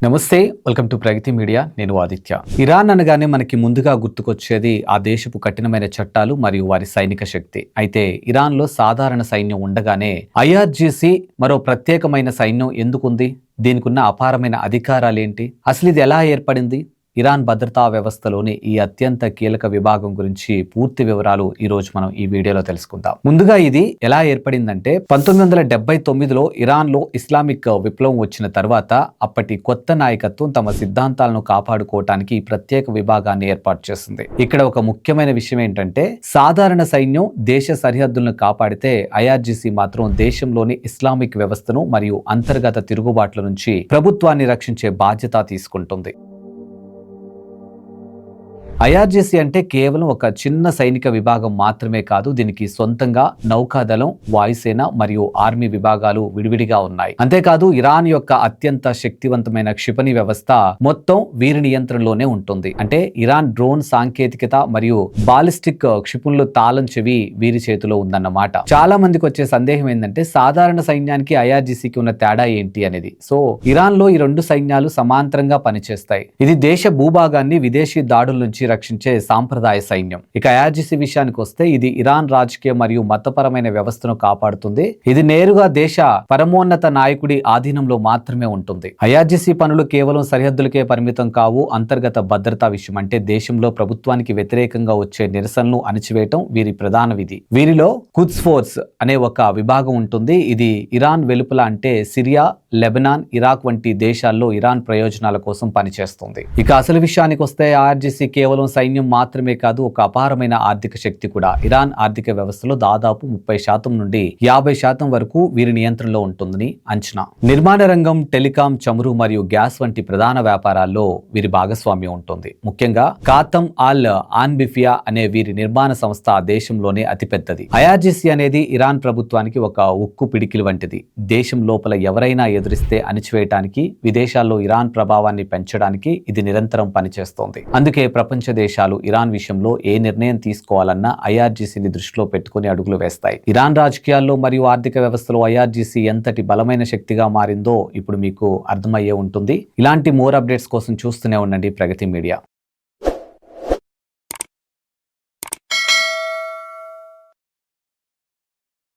నమస్తే, welcome to Pragathi media. నేను Aditya. Iran అనగానే మనకి ముందుగా గుర్తుకొచ్చేది ఆ దేశపు కఠినమైన చట్టాలు మరియు వారి సైనిక శక్తి. అయితే ఇరాన్లో సాధారణ సైన్యం ఉండగానే ఐఆర్జీసీ మరో ప్రత్యేకమైన సైన్యం ఎందుకుంది? దీనికున్న అపారమైన అధికారాలేంటి? అసలు ఇది ఎలా ఏర్పడింది? ఇరాన్ భద్రతా వ్యవస్థలోని ఈ అత్యంత కీలక విభాగం గురించి పూర్తి వివరాలు ఈ రోజు మనం ఈ వీడియోలో తెలుసుకుందాం. ముందుగా ఇది ఎలా ఏర్పడిందంటే 1979లో ఇరాన్లో ఇస్లామిక్ విప్లవం వచ్చిన తర్వాత అప్పటి కొత్త నాయకత్వం తమ సిద్ధాంతాలను కాపాడుకోవటానికి ఈ ప్రత్యేక విభాగాన్ని ఏర్పాటు చేసింది. ఇక్కడ ఒక ముఖ్యమైన విషయం ఏంటంటే సాధారణ సైన్యం దేశ సరిహద్దులను కాపాడితే ఐఆర్జీసీ మాత్రం దేశంలోని ఇస్లామిక్ వ్యవస్థను మరియు అంతర్గత తిరుగుబాట్ల నుంచి ప్రభుత్వాన్ని రక్షించే బాధ్యత తీసుకుంటుంది. ఐఆర్జీసీ అంటే కేవలం ఒక చిన్న సైనిక విభాగం మాత్రమే కాదు. దీనికి సొంతంగా నౌకాదళం, వాయుసేన మరియు ఆర్మీ విభాగాలు విడివిడిగా ఉన్నాయి. అంతేకాదు ఇరాన్ యొక్క అత్యంత శక్తివంతమైన క్షిపణి వ్యవస్థ మొత్తం వీరి నియంత్రణలోనే ఉంటుంది. అంటే ఇరాన్ డ్రోన్ సాంకేతికత మరియు బాలిస్టిక్ క్షిపణులు తాళం చెవి వీరి చేతిలో ఉందన్నమాట. చాలా మందికి వచ్చే సందేహం ఏంటంటే సాధారణ సైన్యానికి ఐఆర్జీసీకి ఉన్న తేడా ఏంటి అనేది. సో ఇరాన్ లో ఈ రెండు సైన్యాలు సమాంతరంగా పనిచేస్తాయి. ఇది దేశ భూభాగాన్ని విదేశీ దాడుల నుంచి రక్షించే సాంప్రదాయ సైన్యం. ఇక ఐఆర్జీసీ విషయానికి వస్తే ఇది ఇరాన్ రాజకీయ మరియు మతపరమైన వ్యవస్థను కాపాడుతుంది. ఇది నేరుగా దేశ పరమోన్నత నాయకుడి ఆధీనంలో మాత్రమే ఉంటుంది. ఐఆర్జీసీ పనులు కేవలం సరిహద్దులకే పరిమితం కావు. అంతర్గత భద్రతా విషయం అంటే దేశంలో ప్రభుత్వానికి వ్యతిరేకంగా వచ్చే నిరసనలు అణిచివేయటం వీరి ప్రధాన విధి. వీరిలో కుద్స్ ఫోర్స్ అనే ఒక విభాగం ఉంటుంది. ఇది ఇరాన్ వెలుపల అంటే సిరియా, లెబనాన్, ఇరాక్ వంటి దేశాల్లో ఇరాన్ ప్రయోజనాల కోసం పనిచేస్తుంది. ఇక అసలు విషయానికి వస్తే ఐఆర్జీసీ కేవలం సైన్యం మాత్రమే కాదు, ఒక అపారమైన ఆర్థిక శక్తి కూడా. ఇరాన్ ఆర్థిక వ్యవస్థలో దాదాపు 30% నుండి 50% వరకు వీరి నియంత్రణలో ఉంటుందని అంచనా. నిర్మాణ రంగం, టెలికాం, చమురు మరియు గ్యాస్ వంటి ప్రధాన వ్యాపారాల్లో వీరి భాగస్వామ్యం ఉంటుంది. ముఖ్యంగా ఖాతం ఆల్ ఆన్బిఫియా అనే వీరి నిర్మాణ సంస్థ దేశంలోనే అతిపెద్దది. ఐఆర్జీసీ అనేది ఇరాన్ ప్రభుత్వానికి ఒక ఉక్కు పిడికిలి వంటిది. దేశం లోపల ఎవరైనా ఎదురిస్తే అణిచివేయటానికి, విదేశాల్లో ఇరాన్ ప్రభావాన్ని పెంచడానికి ఇది నిరంతరం పనిచేస్తోంది. అందుకే ప్రపంచ దేశాలు ఇరాన్ విషయంలో ఏ నిర్ణయం తీసుకోవాలన్నా ఐఆర్జీసీని దృష్టిలో పెట్టుకుని అడుగులు వేస్తాయి. ఇరాన్ రాజకీయాల్లో మరియు ఆర్థిక వ్యవస్థలో ఐఆర్జీసీ ఎంతటి బలమైన శక్తిగా మారిందో ఇప్పుడు మీకు అర్థమయ్యే ఉంటుంది. ఇలాంటి మోర్ అప్డేట్స్ కోసం చూస్తూనే ఉండండి ప్రగతి మీడియా.